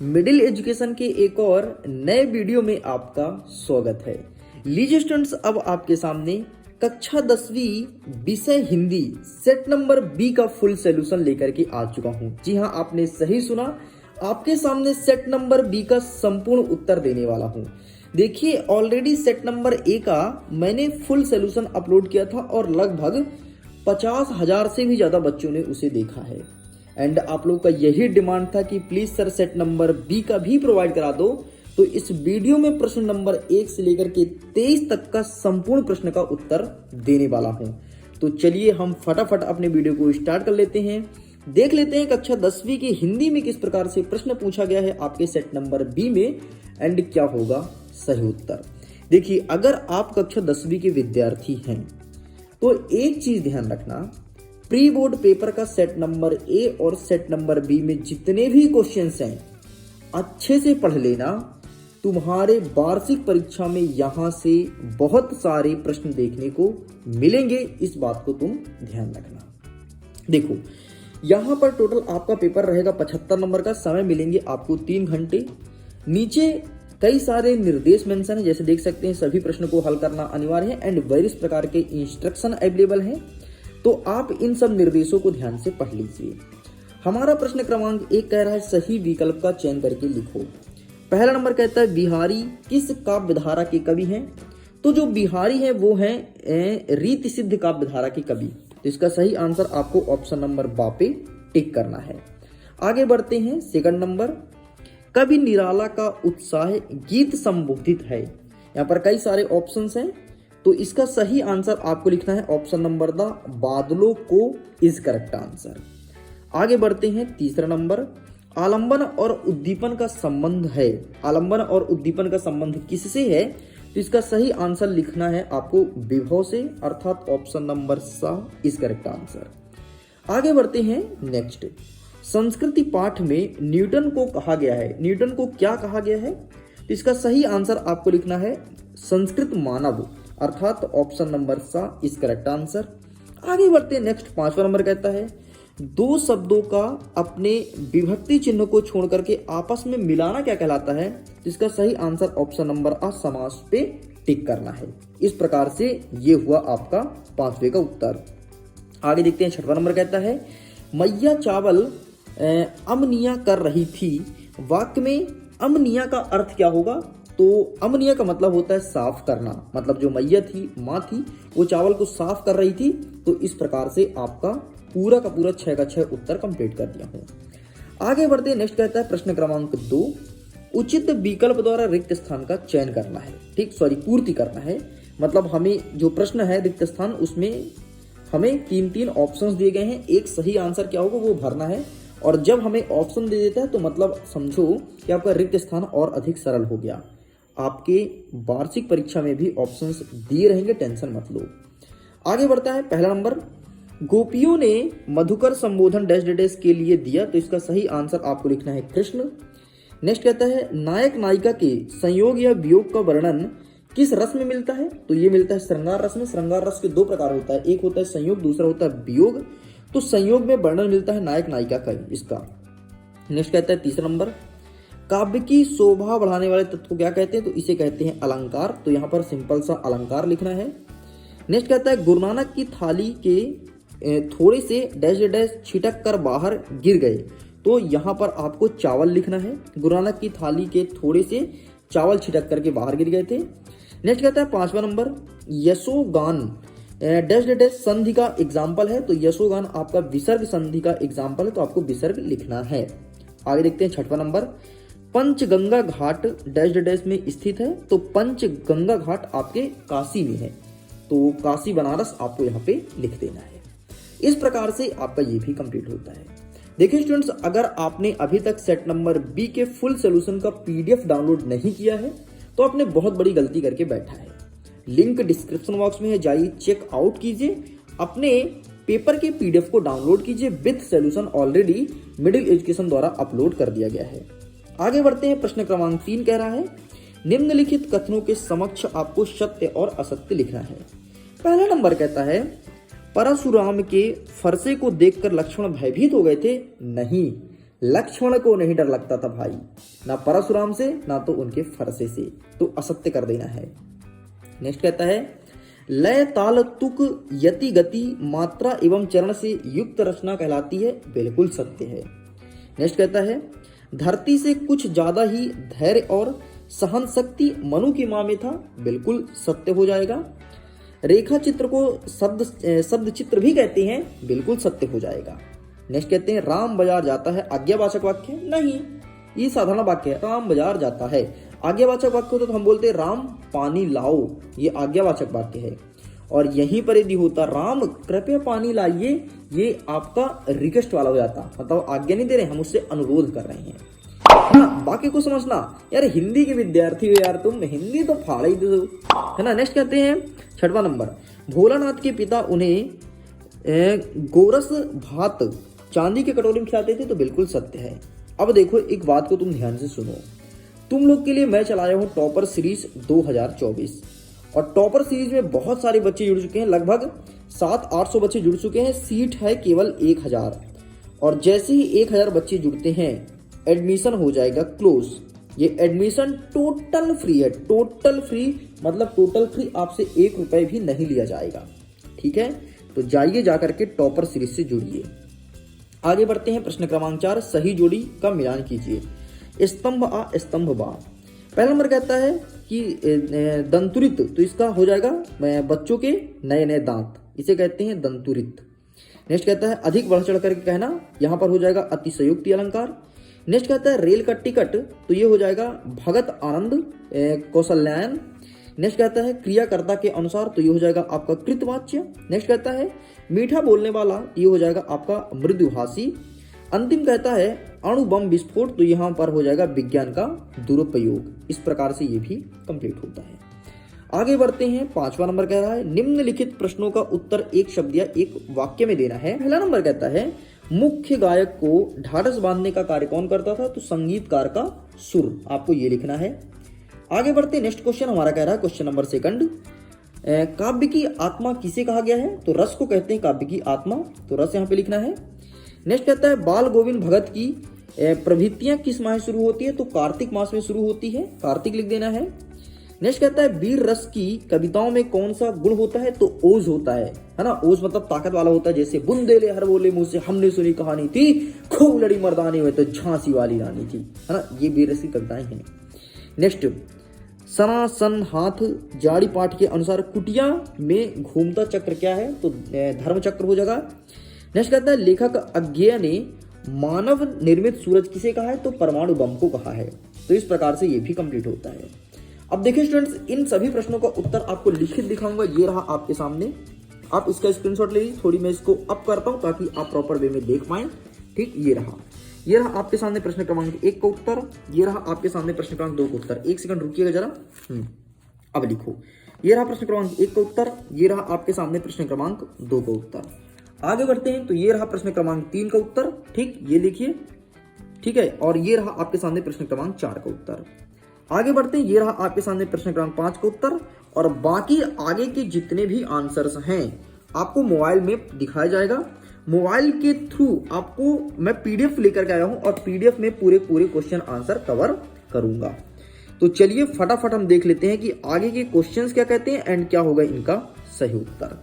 Middle education के एक और नए वीडियो में आपका स्वागत है। लीजिए स्टूडेंट्स, अब आपके सामने कक्षा 10वीं विषय हिंदी सेट नंबर बी का फुल सॉल्यूशन लेकर के आ चुका हूं। जी हां, आपने सही सुना, आपके सामने सेट नंबर बी का संपूर्ण उत्तर देने वाला हूं। देखिए, ऑलरेडी सेट नंबर ए का मैंने फुल सॉल्यूशन अपलोड किया था और लगभग 50,000 से भी ज्यादा बच्चों ने उसे देखा है। एंड आप लोग का यही डिमांड था कि please sir set number B का भी प्रोवाइड करा दो। तो इस वीडियो में प्रश्न नंबर 1 से लेकर के 23 तक का संपूर्ण प्रश्न का उत्तर देने वाला हूं। तो चलिए हम फटाफट अपने वीडियो को स्टार्ट कर लेते हैं। देख लेते हैं कक्षा 10वीं की हिंदी में किस प्रकार से प्रश्न पूछा गया है आपके सेट नंबर बी में एंड क्या होगा सही उत्तर। देखिए, अगर आप कक्षा 10वीं के विद्यार्थी हैं तो एक चीज ध्यान रखना, प्री बोर्ड पेपर का सेट नंबर ए और सेट नंबर बी में जितने भी क्वेश्चंस हैं अच्छे से पढ़ लेना। तुम्हारे वार्षिक परीक्षा में यहां से बहुत सारे प्रश्न देखने को मिलेंगे, इस बात को तुम ध्यान रखना। देखो, यहां पर टोटल आपका पेपर रहेगा 75 नंबर का। समय मिलेंगे आपको 3 घंटे। नीचे कई सारे निर्देश मेंशन है, जैसे देख सकते हैं सभी प्रश्नों को हल करना अनिवार्य है एंड वेरियस प्रकार के इंस्ट्रक्शन अवेलेबल हैं। तो आप इन सब निर्देशों को ध्यान से पढ़ लीजिए। हमारा प्रश्न क्रमांक 1 कह रहा है सही विकल्प का चयन करके लिखो। पहला नंबर कहता है बिहारी किस काव्य धारा के कवि हैं? तो जो बिहारी है वो हैं रीति सिद्ध काव्य धारा के कवि। तो इसका सही आंसर आपको ऑप्शन नंबर बा पे टिक करना है। आगे बढ़ते हैं। सेकंड नंबर, कवि निराला का उत्साह गीत संबोधित है। यहाँ पर कई सारे ऑप्शंस हैं, तो इसका सही आंसर आपको लिखना है ऑप्शन नंबर द बादलों को इज करेक्ट आंसर। आगे बढ़ते हैं। तीसरा नंबर, आलंबन और उद्दीपन का संबंध है। आलंबन और उद्दीपन का संबंध किससे है? तो इसका सही आंसर लिखना है आपको विभव से, अर्थात ऑप्शन नंबर सा इज करेक्ट आंसर। आगे बढ़ते हैं। नेक्स्ट, संस्कृति पाठ में न्यूटन को कहा गया है। न्यूटन को क्या कहा गया है? तो इसका सही आंसर आपको लिखना है संस्कृत मानव, अर्थात ऑप्शन नंबर सा इज करेक्ट आंसर। आगे बढ़ते हैं। नेक्स्ट, 5वां नंबर कहता है दो शब्दों का अपने विभक्ति चिन्ह को छोड़ करके आपस में मिलाना क्या कहलाता है? तो इसका सही आंसर ऑप्शन नंबर आ समास पे टिक करना है। इस प्रकार से ये हुआ आपका 5वें का उत्तर। आगे देखते हैं। 6वां नंबर कहता है मैया चावल अमनिया कर रही थी। वाक्य में अमनिया का अर्थ क्या होगा? तो अमनिया का मतलब होता है साफ करना। मतलब जो मैया थी, माँ थी, वो चावल को साफ कर रही थी। तो इस प्रकार से आपका पूरा का पूरा 6 का 6 उत्तर कंप्लीट कर दिया हूं। आगे बढ़ते हैं। नेक्स्ट कहता है प्रश्न क्रमांक 2, उचित विकल्प द्वारा रिक्त स्थान का चयन करना है। ठीक, पूर्ति करना है। मतलब हमें जो प्रश्न है रिक्त स्थान, उसमें हमें 3 ऑप्शंस दिए गए हैं। एक सही आंसर क्या होगा वो भरना है। और जब हमें ऑप्शन दे देता है तो मतलब समझो कि आपका रिक्त स्थान और अधिक सरल हो गया। आपके वार्षिक परीक्षा में भी ऑप्शंस दिए रहेंगे, टेंशन मत लो। आगे बढ़ता है। पहला नंबर, गोपियों ने मधुकर संबोधन डैश डैश के लिए दिया। तो इसका सही आंसर आपको लिखना है कृष्ण। नेक्स्ट कहता है नायक नायिका के संयोग या वियोग का वर्णन किस रस में मिलता है? तो ये मिलता है श्रृंगार रस में। श्रृंगार रस के 2 प्रकार होता है, एक होता है संयोग, दूसरा होता है वियोग। तो संयोग में वर्णन मिलता है नायक नायिका का इसका। नेक्स्ट कहता है तीसरा नंबर, काव्य की शोभा बढ़ाने वाले तत्व को क्या कहते हैं? तो इसे कहते हैं अलंकार। तो यहाँ पर सिंपल सा अलंकार लिखना है। नेक्स्ट कहता है गुरु नानक की थाली के थोड़े से डैश डैश छिटक कर बाहर गिर गए। तो यहाँ पर आपको चावल लिखना है। गुरु नानक की थाली के थोड़े से चावल छिटक करके बाहर गिर गए थे। नेक्स्ट कहता है 5वां नंबर, यशोगान डैश डैश संधि का एग्जाम्पल है। तो यशोगान आपका विसर्ग संधि का एग्जाम्पल है, तो आपको विसर्ग लिखना है। आगे देखते हैं। 6वां नंबर, पंचगंगा घाट डैश डैश में स्थित है। तो पंचगंगा घाट आपके काशी में है, तो काशी बनारस आपको यहाँ पे लिख देना है। इस प्रकार से आपका ये भी कंप्लीट होता है। देखिए स्टूडेंट्स, अगर आपने अभी तक सेट नंबर बी के फुल सॉल्यूशन का पीडीएफ डाउनलोड नहीं किया है तो आपने बहुत बड़ी गलती करके बैठा है। लिंक डिस्क्रिप्शन बॉक्स में है, जाइए चेक आउट कीजिए। अपने पेपर के पीडीएफ को डाउनलोड कीजिए with solution, already middle education द्वारा अपलोड कर दिया गया है। आगे बढ़ते हैं। प्रश्न क्रमांक 3 कह रहा है निम्नलिखित कथनों के समक्ष आपको सत्य और असत्य लिखना है। पहला नंबर कहता है परशुराम के फरसे को देखकर लक्ष्मण भयभीत हो गए थे। नहीं, लक्ष्मण को नहीं डर लगता था भाई, ना परशुराम से ना तो उनके फरसे से, तो असत्य कर देना है। नेक्स्ट कहता है लय ताल तुक यति गति मात्रा एवं चरण से युक्त रचना कहलाती है, बिल्कुल सत्य है। नेक्स्ट कहता है धरती से कुछ ज्यादा ही धैर्य और सहन शक्ति मनु की मां में था, बिल्कुल सत्य हो जाएगा। रेखा चित्र को शब्द चित्र भी कहते हैं, बिल्कुल सत्य हो जाएगा। नेक्स्ट कहते हैं राम बाजार जाता है, आज्ञावाचक वाक्य नहीं, ये साधारण वाक्य है। राम बाजार जाता है आज्ञावाचक वाक्य होता तो हम बोलते राम पानी लाओ, ये आज्ञावाचक वाक्य है। और यहीं पर यदि होता राम कृपया पानी लाइए, ये आपका रिक्वेस्ट वाला हो जाता, मतलब आज्ञा नहीं दे रहे, हम उससे अनुरोध कर रहे हैं। हाँ, बाकी को समझना यार, हिंदी के विद्यार्थी हो यार तुम, हिंदी तो फाड़ ही दो, है ना। नेक्स्ट कहते हैं 6वां नंबर, भोलानाथ के पिता उन्हें गोरस भात चांदी के कटोरी में खिलाते थे, तो बिल्कुल सत्य है। अब देखो एक बात को तुम ध्यान से सुनो, तुम लोग के लिए मैं चलाया हूँ टॉपर सीरीज 2024, और टॉपर सीरीज में बहुत सारे बच्चे जुड़ चुके हैं, लगभग 700-800 बच्चे जुड़ चुके हैं, सीट है केवल 1000। और जैसे ही 1000 बच्चे जुड़ते हैं एडमिशन हो जाएगा क्लोज। ये एडमिशन टोटल फ्री है, टोटल फ्री मतलब टोटल फ्री, आपसे 1 रुपए भी नहीं लिया जाएगा, ठीक है। तो जाइए जाकर के टॉपर सीरीज से जुड़िए। आगे बढ़ते हैं, प्रश्न क्रमांक 4, सही जोड़ी का मिलान कीजिए। स्तंभ आ स्तंभ बा। पहला नंबर कहता है कि दंतुरित, तो इसका हो जाएगा बच्चों के नए नए दांत, इसे कहते हैं दंतुरित। नेक्स्ट कहता है अधिक बढ़ चढ़ करके कहना, यहां पर हो जाएगा अतिशयोक्ति अलंकार। नेक्स्ट कहता है रेल का टिकट, तो ये हो जाएगा भगत आनंद कौशल्यायन। नेक्स्ट कहता है क्रियाकर्ता के अनुसार, तो ये हो जाएगा आपका कृतवाच्य। नेक्स्ट कहता है मीठा बोलने वाला, ये हो जाएगा आपका मृदुभाषी। अंतिम कहता है अणु बम विस्फोट, तो यहाँ पर हो जाएगा विज्ञान का दुरुपयोग। इस प्रकार से ये भी कंप्लीट होता है। आगे बढ़ते हैं, 5वां नंबर कह रहा है निम्नलिखित प्रश्नों का उत्तर एक शब्द या एक वाक्य में देना है। पहला नंबर कहता है मुख्य गायक को ढाढ़स बांधने का कार्य कौन करता था, तो संगीतकार का सुर, आपको ये लिखना है। आगे बढ़ते हैं, नेक्स्ट क्वेश्चन हमारा कह रहा है क्वेश्चन नंबर 2, काव्य की आत्मा किसे कहा गया है, तो रस को कहते हैं काव्य की आत्मा, तो रस यहाँ पे लिखना है। नेक्स्ट कहता है बाल गोविंद भगत की प्रवृत्तियां किस माह शुरू होती है, तो कार्तिक मास में शुरू होती है, कार्तिक लिख देना है। नेक्स्ट कहता है वीर रस की कविताओं में कौन सा गुण होता है, तो ओज होता है ना। ओज मतलब ताकत वाला होता है, जैसे बुंदेले हर बोले मुझसे हमने सुनी कहानी थी, खूब लड़ी मर्दानी में तो झांसी वाली रानी थी, है ना, ये वीर रस की कविताएं हैं। नेक्स्ट सना सन हाथ जाड़ी पाठ के अनुसार कुटिया में घूमता चक्र क्या है, तो धर्म चक्र हो जाएगा। नेक्स्ट कहता है लेखक अज्ञेय ने मानव निर्मित सूरज किसे कहा है, तो परमाणु बम को कहा है। तो इस प्रकार से ये भी कंप्लीट होता है। अब देखिए स्टूडेंट्स, इन सभी प्रश्नों का उत्तर आपको लिखित दिखाऊंगा, ये रहा आपके सामने, आप इसका स्क्रीनशॉट ले लीजिए। थोड़ी मैं इसको अप करता हूं ताकि आप प्रॉपर वे में देख पाएं, ठीक। ये रहा आपके सामने प्रश्न क्रमांक 1 का उत्तर, ये रहा आपके सामने प्रश्न क्रमांक 2 का उत्तर। 1 सेकंड रुकिएगा जरा, अब लिखो। ये रहा प्रश्न क्रमांक 1 का उत्तर, ये रहा आपके सामने प्रश्न क्रमांक 2 का उत्तर। आगे बढ़ते हैं, तो ये रहा प्रश्न क्रमांक 3 का उत्तर, ठीक, ये लिखिए, ठीक है। और ये रहा आपके सामने प्रश्न क्रमांक 4 का उत्तर। आगे बढ़ते हैं, ये रहा आपके सामने प्रश्न क्रमांक 5 का उत्तर, और बाकी आगे के जितने भी आंसर्स हैं आपको मोबाइल में दिखाया जाएगा। मोबाइल के थ्रू आपको मैं पीडीएफ लेकर के आया हूं, और पीडीएफ में पूरे क्वेश्चन आंसर कवर करूंगा। तो चलिए फटाफट हम देख लेते हैं कि आगे के क्वेश्चंस क्या कहते हैं एंड क्या होगा इनका सही उत्तर।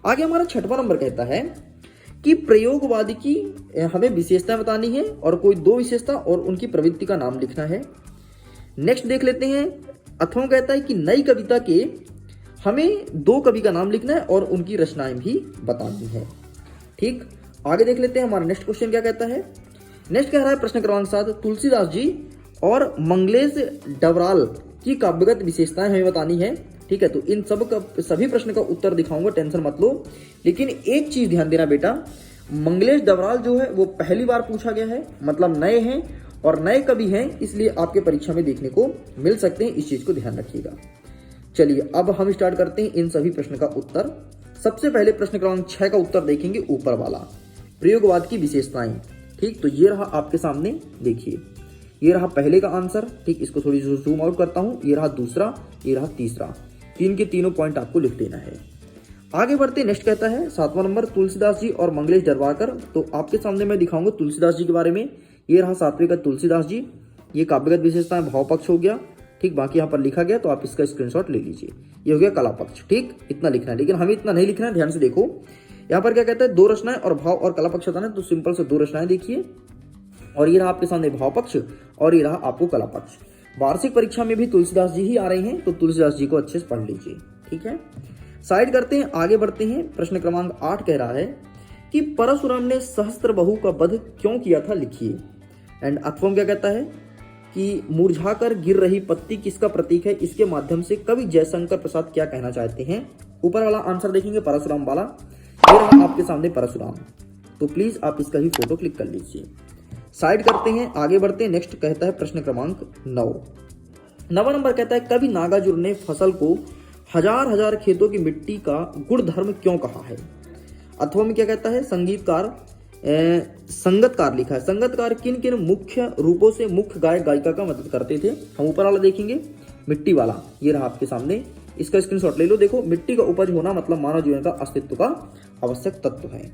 आगे हमारा 6वां नंबर कहता है कि प्रयोगवादी की हमें विशेषताएं बतानी है, और कोई 2 विशेषता और उनकी प्रवृत्ति का नाम लिखना है। नेक्स्ट देख लेते हैं, 8वां कहता है कि नई कविता के हमें 2 कवि का नाम लिखना है और उनकी रचनाएं भी बतानी है, ठीक। आगे देख लेते हैं हमारा नेक्स्ट क्वेश्चन क्या कहता है। नेक्स्ट कह रहा है प्रश्न क्रमांक 7, तुलसीदास जी और मंगलेश डबराल की काव्यगत विशेषताएं हमें बतानी है, ठीक है। तो इन सभी प्रश्न का उत्तर दिखाऊंगा, टेंशन मत लो। लेकिन एक चीज ध्यान देना बेटा, मंगलेश डबराल जो है वो पहली बार पूछा गया है, मतलब नए हैं और नए कवि हैं, इसलिए आपके परीक्षा में देखने को मिल सकते हैं, इस चीज को ध्यान रखिएगा। चलिए अब हम स्टार्ट करते हैं इन सभी प्रश्न का उत्तर। सबसे पहले प्रश्न क्रमांक 6 का उत्तर देखेंगे, ऊपर वाला प्रयोगवाद की विशेषताएं, ठीक। तो ये रहा आपके सामने, देखिए ये रहा पहले का आंसर, ठीक। इसको थोड़ी जूम आउट करता हूं, ये रहा दूसरा, ये रहा तीसरा, 3 के तीनों पॉइंट आपको लिख देना है। आगे बढ़ते, नेक्स्ट कहता है 7वां नंबर तुलसीदास जी और मंगलेश डबराल। तो आपके सामने मैं दिखाऊंगा तुलसीदास जी के बारे में ये रहा सात्विक तुलसीदास जी, ये काव्यगत विशेषताएं भाव पक्ष हो गया, ठीक। बाकी यहाँ पर लिखा गया तो आप इसका स्क्रीनशॉट ले लीजिए। ये हो गया कला पक्ष, ठीक। इतना लिखना है, लेकिन हमें इतना नहीं लिखना है, ध्यान से देखो। यहाँ पर क्या कहता है, 2 रचनाएं और भाव और कला पक्ष होता है, तो सिंपल से 2 रचनाएं देखिए, और ये रहा आपके सामने भाव पक्ष और ये रहा आपको कला पक्ष। वार्षिक परीक्षा में भी तुलसीदास जी ही आ रहे हैं, तो तुलसीदास जी को अच्छे से पढ़ लीजिए, ठीक है। साइड करते हैं, आगे बढ़ते हैं। प्रश्न क्रमांक 8 कह रहा है कि परशुराम ने सहस्त्र बहु का वध क्यों किया था, लिखिए। एंड अथवा क्या कहता है कि मुरझाकर गिर रही पत्ती किसका प्रतीक है, इसके माध्यम से कवि जयशंकर प्रसाद क्या कहना चाहते हैं। ऊपर वाला आंसर देखेंगे परशुराम वाला, ये रहा आपके सामने परशुराम, तो प्लीज आप इसका ही फोटो क्लिक कर लीजिए। साइड करते हैं, आगे बढ़ते हैं। नेक्स्ट कहता है प्रश्न क्रमांक 9 नंबर कहता है कवि नागार्जुन ने फसल को हजार हजार खेतों की मिट्टी का गुणधर्म क्यों कहा है। अथवा में क्या कहता है, संगतकार लिखा है। संगतकार किन किन मुख्य रूपों से मुख्य गायक गायिका का मदद करते थे। हम ऊपर वाला देखेंगे, मिट्टी वाला, ये रहा आपके सामने, इसका स्क्रीनशॉट ले लो। देखो, मिट्टी का उपज होना मतलब मानव जीवन का अस्तित्व का आवश्यक तत्व है।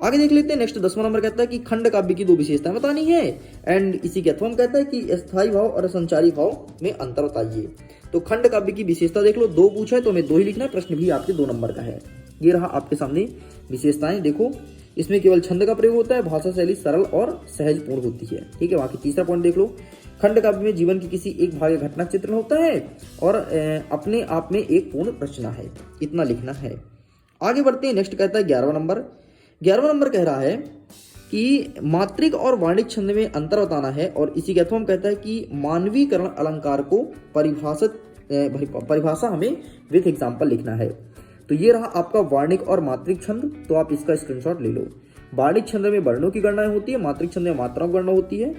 आगे देख लेते हैं। नेक्स्ट 10वां नंबर कहता है कि खंड काव्य की 2 विशेषताएं बतानी है। एंड इसी के अथवा में कहता है कि स्थायी भाव और संचारी भाव में अंतर बताइए। तो खंड काव्य की विशेषता देख लो, 2 पूछा है तो हमें 2 ही लिखना है, प्रश्न भी आपके 2 नंबर का है। ये रहा आपके सामने विशेषताएं, देखो इसमें केवल छंद का प्रयोग होता है, भाषा शैली सरल और सहजपूर्ण होती है, ठीक है। बाकी तीसरा पॉइंट देख लो, खंड काव्य में जीवन की किसी एक भाग या घटना चित्रण होता है और अपने आप में एक पूर्ण रचना है, इतना लिखना है। आगे बढ़ते हैं। नेक्स्ट कहता है 11वां नंबर कह रहा है कि मात्रिक और वाणिज्य छंद में अंतर बताना है, और इसी के अथवा में कहता है कि मानवीकरण अलंकार को परिभाषा हमें विथ एग्जाम्पल लिखना है। तो ये रहा आपका वार्णिक और मात्रिक छंद, तो आप इसका स्क्रीनशॉट ले लो। वार्णिक छंद में वर्णों की गणना होती है, मात्रिक छंद में मात्राओं की गणना होती है,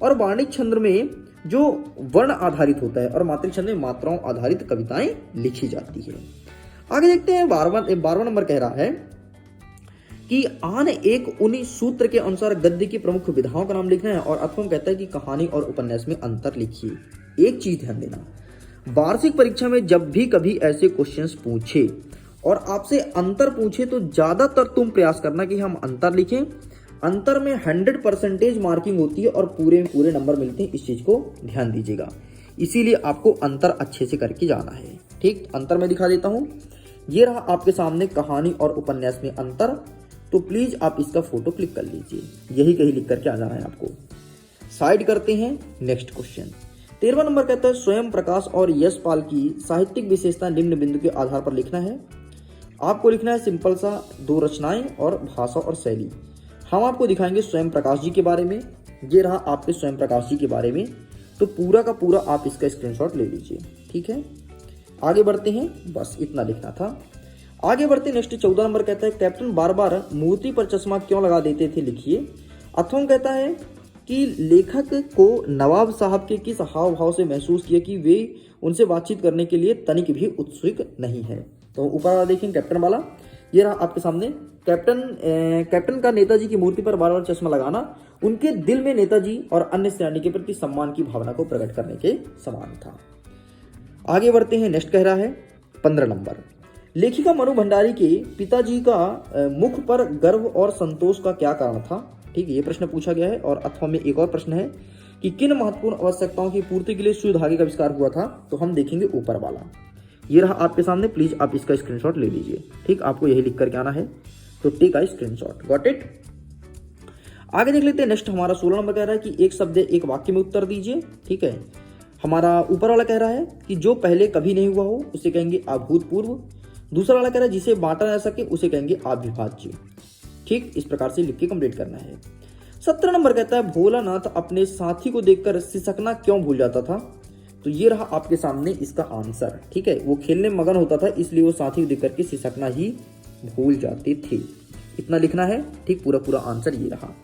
और वार्णिक छंद में जो वर्ण आधारित होता है और मात्रिक छंद में मात्राओं आधारित कविताएं लिखी जाती है। आगे देखते हैं। 12वां नंबर कह रहा है कि आन एक 19 सूत्र के अनुसार गद्य की प्रमुख विधाओं का नाम लिखना है, और अथवा कहता है कि कहानी और उपन्यास में अंतर लिखिए। एक चीज ध्यान देना, वार्षिक परीक्षा में जब भी कभी ऐसे क्वेश्चंस पूछे और आपसे अंतर पूछे तो ज्यादातर तुम प्रयास करना कि हम अंतर लिखें। अंतर में 100% मार्किंग होती है और पूरे नंबर मिलते हैं, इस चीज को ध्यान दीजिएगा। इसीलिए आपको अंतर अच्छे से करके जाना है, ठीक। अंतर में दिखा देता हूं, ये रहा आपके सामने कहानी और उपन्यास में अंतर, तो प्लीज आप इसका फोटो क्लिक कर लीजिए, यही कहीं लिख करके आ जाना है आपको। साइड करते हैं। नेक्स्ट क्वेश्चन 13वां नंबर कहता है स्वयं प्रकाश और यशपाल की साहित्यिक विशेषता निम्न बिंदु के आधार पर लिखना है। आपको लिखना है सिंपल सा 2 रचनाएं और भाषा और शैली। हम आपको दिखाएंगे स्वयं प्रकाश जी के बारे में, ये रहा आपके स्वयं प्रकाश जी के बारे में, तो पूरा का पूरा आप इसका स्क्रीनशॉट ले लीजिए, ठीक है। आगे बढ़ते हैं, बस इतना लिखना था। आगे बढ़ते नेक्स्ट 14 नंबर कहता है कैप्टन बार बार मूर्ति पर चश्मा क्यों लगा देते थे, लिखिए। अथवा कहता है कि लेखक को नवाब साहब के किस हाव भाव से महसूस किया कि वे उनसे बातचीत करने के लिए तनिक भी उत्सुक नहीं है। तो ऊपर वाला देखें कैप्टन वाला, ये रहा आपके सामने कैप्टन का नेताजी की मूर्ति पर बार बार चश्मा लगाना उनके दिल में नेताजी और अन्य सेनानी के प्रति सम्मान की भावना को प्रकट करने के समान था। आगे बढ़ते हैं। नेक्स्ट कह रहा है 15 नंबर, लेखिका मनु भंडारी के पिताजी का मुख पर गर्व और संतोष का क्या कारण था, ठीक है। ये प्रश्न पूछा गया है। और अथवा में एक और प्रश्न है कि किन महत्वपूर्ण आवश्यकताओं की पूर्ति के लिए सुई धागे का आविष्कार हुआ था, तो हम देखेंगे ऊपर वाला, ये रहा आपके सामने, प्लीज आप इसका स्क्रीनशॉट ले लीजिए, ठीक। आपको यही लिख करके आना है, तो take a screenshot, got it. आगे देख लेते हैं। नेक्स्ट हमारा 16 नंबर कह रहा है कि एक शब्द एक वाक्य में उत्तर दीजिए, ठीक है। हमारा ऊपर वाला कह रहा है कि जो पहले कभी नहीं हुआ हो उसे कहेंगे अभूतपूर्व। दूसरा वाला कह रहा है जिसे बांटा जा सके उसे कहेंगे अविभाज्य, ठीक। इस प्रकार से लिख के कंप्लीट करना है। 17 नंबर कहता है भोलानाथ अपने साथी को देखकर सिसकना क्यों भूल जाता था, तो ये रहा आपके सामने इसका आंसर, ठीक है। वो खेलने में मगन होता था, इसलिए वो साथी को देख करके सिसकना ही भूल जाते थे, इतना लिखना है, ठीक। पूरा आंसर ये रहा।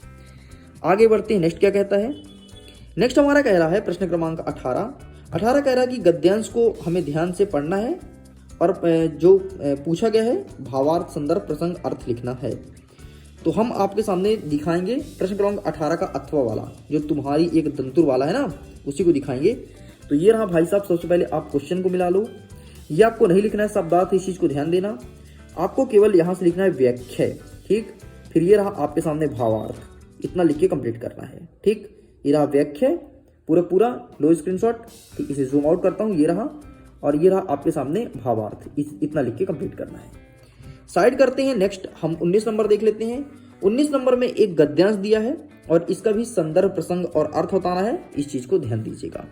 आगे बढ़ते हैं। नेक्स्ट क्या कहता है। नेक्स्ट हमारा कह रहा है प्रश्न क्रमांक 18 कह रहा है कि गद्यांश को हमें ध्यान से पढ़ना है और जो पूछा गया है भावार्थ संदर्भ प्रसंग अर्थ लिखना है। तो हम आपके सामने दिखाएंगे प्रश्न क्रमांक 18 का अथवा वाला, जो तुम्हारी एक दंतुर वाला है ना, उसी को दिखाएंगे। तो ये रहा भाई साहब, सबसे पहले आप क्वेश्चन को मिला लो। ये आपको नहीं लिखना है शब्दार्थ, इस चीज को ध्यान देना। आपको केवल यहां से लिखना है व्याख्या, ठीक। फिर ये रहा आपके सामने भावार्थ, इतना लिख के कंप्लीट करना है, ठीक। ये रहा व्याख्या पूरा लो स्क्रीनशॉट, ठीक, इसे जूम आउट करता हूँ, ये रहा, और ये रहा आपके सामने भावार्थ, इतना लिख के कंप्लीट करना है। साइड करते हैं। नेक्स्ट हम 19 नंबर देख लेते हैं। 19 नंबर में एक गद्यांश दिया है और इसका भी संदर्भ, प्रसंग और अर्थ बताना है, इस चीज को ध्यान दीजिएगा।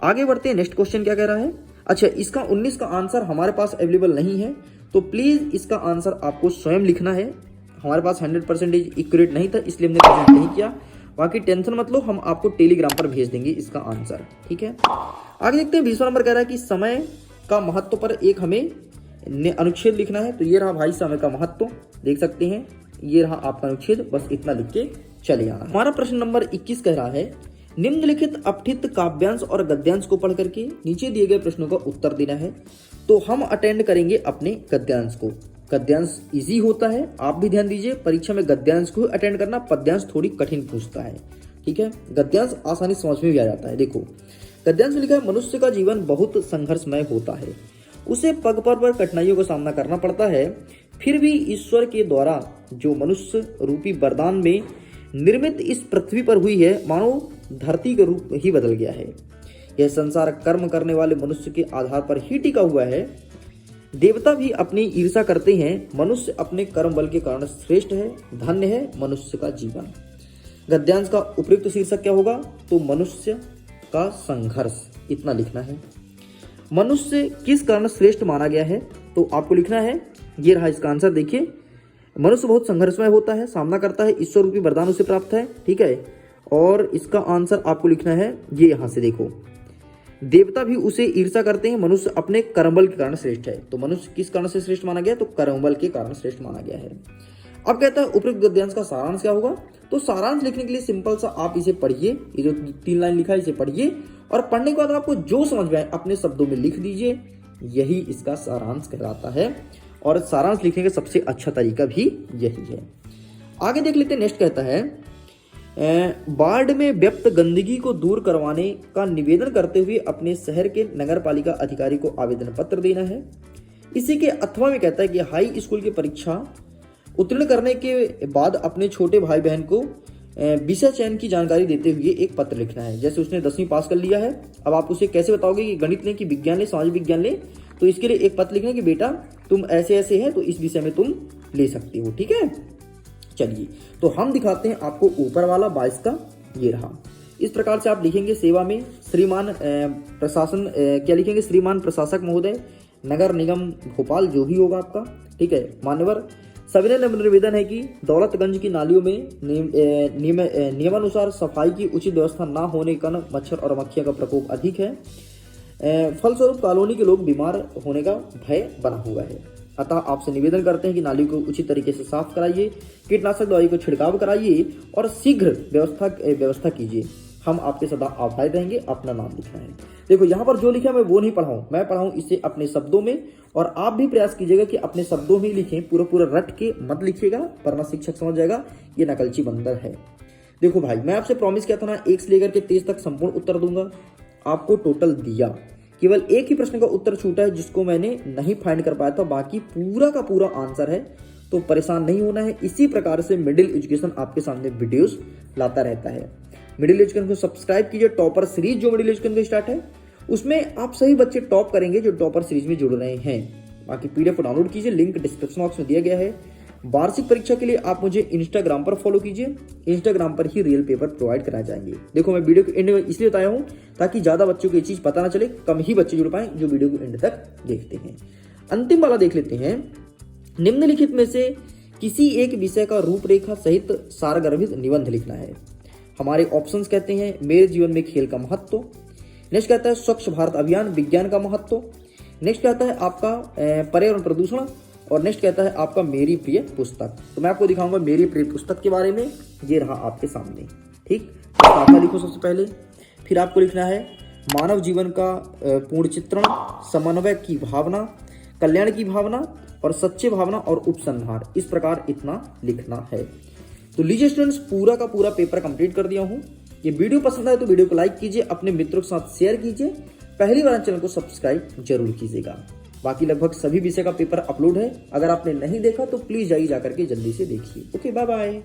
आगे बढ़ते हैं। नेक्स्ट क्वेश्चन क्या कह रहा है? अच्छा, इसका 19 का आंसर हमारे पास अवेलेबल नहीं है, तो प्लीज इसका आंसर आपको स्वयं लिखना है। हमारे पास 100% एक्यूरेट नहीं था, इसलिए हमने प्रेजेंट नहीं किया। बाकी टेंशन मत लो, हम आपको टेलीग्राम पर भेज देंगे इसका आंसर, ठीक है। आगे देखते हैं। 20वां नंबर कह रहा है कि समय का महत्व पर एक हमें अनुच्छेद लिखना है। तो ये रहा भाई समय का महत्व, देख सकते हैं, ये रहा आपका अनुच्छेद, बस इतना लिख के चले आना। हमारा प्रश्न नंबर 21 कह रहा है निम्नलिखित अपठित काव्यांश और गद्यांश को पढ़ करके नीचे दिए गए प्रश्नों का उत्तर देना है। तो हम अटेंड करेंगे अपने गद्यांश को। गद्यांश इजी होता है, आप भी ध्यान दीजिए, परीक्षा में गद्यांश को अटेंड करना, पद्यांश थोड़ी कठिन पूछता है, ठीक है। गद्यांश आसानी समझ में भी आ जाता है। देखो गद्यांश में लिखा है मनुष्य का जीवन बहुत संघर्षमय होता है, उसे पग पर कठिनाइयों का सामना करना पड़ता है, फिर भी ईश्वर के द्वारा जो मनुष्य रूपी वरदान में निर्मित इस पृथ्वी पर हुई है, मानो धरती का रूप ही बदल गया है। यह संसार कर्म करने वाले मनुष्य के आधार पर ही टिका हुआ है। देवता भी अपनी ईर्षा करते हैं, मनुष्य अपने कर्म बल के कारण श्रेष्ठ है, धन्य है मनुष्य का जीवन। गद्यांश का उपयुक्त शीर्षक क्या होगा? तो मनुष्य का संघर्ष, इतना लिखना है। मनुष्य किस कारण श्रेष्ठ माना गया है? तो आपको लिखना है, ये रहा इसका आंसर। देखिए, मनुष्य बहुत संघर्षमय होता है, सामना करता है, ईश्वर रूपी वरदान उसे प्राप्त है, ठीक है। और इसका आंसर आपको लिखना है, ये यहां से देखो, देवता भी उसे ईर्षा करते हैं, मनुष्य अपने कर्मबल के कारण श्रेष्ठ है। तो मनुष्य किस कारण से श्रेष्ठ माना गया? तो कर्मबल के कारण श्रेष्ठ माना गया है। अब कहता है उपयुक्त गद्यांश का सारांश क्या होगा? तो सारांश लिखने के लिए सिंपल सा आप इसे पढ़िए, ये जो 3 लाइन लिखा है इसे पढ़िए, और पढ़ने के बाद आपको जो समझ में आए अपने शब्दों में लिख दीजिए, यही इसका सारांश कहलाता है। और सारांश लिखने का सबसे अच्छा तरीका भी यही है। आगे देख लेते हैं। नेक्स्ट कहता है वार्ड में व्यक्त गंदगी को दूर करवाने का निवेदन करते हुए अपने शहर के नगर पालिका अधिकारी को आवेदन पत्र देना है। इसी के अथवा में कहता है कि हाई स्कूल की परीक्षा उत्तीर्ण करने के बाद अपने छोटे भाई बहन को विषय चयन की जानकारी देते हुए एक पत्र लिखना है। जैसे उसने 10वीं पास कर लिया है, अब आप उसे कैसे बताओगे कि गणित ले कि विज्ञान ले, समाज विज्ञान ले, तो इसके लिए एक पत्र लिखना है कि बेटा तुम ऐसे ऐसे है, तो इस विषय में तुम ले सकते हो, ठीक है। चलिए, तो हम दिखाते हैं आपको ऊपर वाला 22 का, ये रहा। इस प्रकार से आप लिखेंगे सेवा में श्रीमान प्रशासन, क्या लिखेंगे? श्रीमान प्रशासक महोदय, नगर निगम भोपाल, जो भी होगा आपका, ठीक है। मान्यवर सविनय निवेदन है कि दौलतगंज की नालियों में नियमानुसार सफाई की उचित व्यवस्था न होने के कारण मच्छर और मक्खियों का प्रकोप अधिक है। फलस्वरूप कॉलोनी के लोग बीमार होने का भय बना हुआ है। अतः आपसे निवेदन करते हैं कि नाली को उचित तरीके से साफ कराइए, कीटनाशक दवाई को छिड़काव कराइए और शीघ्र व्यवस्था कीजिए। हम आपके सदा आभारी रहेंगे। अपना नाम लिखना है। देखो यहाँ पर जो लिखा मैं वो नहीं पढ़ाऊं, मैं पढ़ाऊं इसे अपने शब्दों में, और आप भी प्रयास कीजिएगा कि अपने शब्दों में लिखें, पूरा रट के मत लिखिएगा, वरना शिक्षक समझ जाएगा ये नकलची बंदर है। देखो भाई, मैं आपसे प्रॉमिस किया था ना 1 से लेकर के 23 तक संपूर्ण उत्तर दूंगा, आपको टोटल दिया, केवल एक ही प्रश्न का उत्तर छूटा है जिसको मैंने नहीं फाइंड कर पाया था, बाकी पूरा का पूरा आंसर है। तो परेशान नहीं होना है। इसी प्रकार से मिडिल एजुकेशन आपके सामने वीडियोस लाता रहता है। मिडिल एजुकेशन को सब्सक्राइब कीजिए। टॉपर सीरीज जो मिडिल एजुकेशन का स्टार्ट है, उसमें आप सही बच्चे टॉप करेंगे जो टॉपर सीरीज में जुड़ रहे हैं। बाकी पीडीएफ डाउनलोड कीजिए, लिंक डिस्क्रिप्शन बॉक्स में दिया गया है। वार्षिक परीक्षा के लिए आप मुझे इंस्टाग्राम पर फॉलो कीजिए, इंस्टाग्राम पर ही रियल पेपर प्रोवाइड कराए जाएंगे। देखो मैं वीडियो को एंड में इसलिए बताया हूं ताकि ज्यादा बच्चों को ये चीज पता ना चले, कम ही बच्चे जुड़ पाए जो वीडियो को एंड तक देखते हैं। अंतिम वाला देख लेते हैं। निम्नलिखित में से किसी एक विषय का रूपरेखा सहित सारगर्भित निबंध लिखना है। हमारे ऑप्शंस कहते हैं मेरे जीवन में खेल का महत्व, नेक्स्ट कहता है स्वच्छ भारत अभियान विज्ञान का महत्व, नेक्स्ट कहता है आपका पर्यावरण प्रदूषण, और नेक्स्ट कहता है आपका मेरी प्रिय पुस्तक। तो मैं आपको दिखाऊंगा मेरी प्रिय पुस्तक के बारे में, ये रहा आपके सामने, ठीक। तो लिखो सबसे पहले, फिर आपको लिखना है मानव जीवन का पूर्ण चित्रण, समन्वय की भावना, कल्याण की भावना और सच्चे भावना और उपसंहार, इस प्रकार इतना लिखना है। तो लीजिए स्टूडेंट्स, पूरा का पूरा पेपर कंप्लीट कर दिया हूं। ये वीडियो पसंद आए तो वीडियो को लाइक कीजिए, अपने मित्रों के साथ शेयर कीजिए, पहली बार चैनल को सब्सक्राइब जरूर कीजिएगा। बाकी लगभग सभी विषय का पेपर अपलोड है, अगर आपने नहीं देखा तो प्लीज जाइए जाकर के जल्दी से देखिए। Okay, bye bye.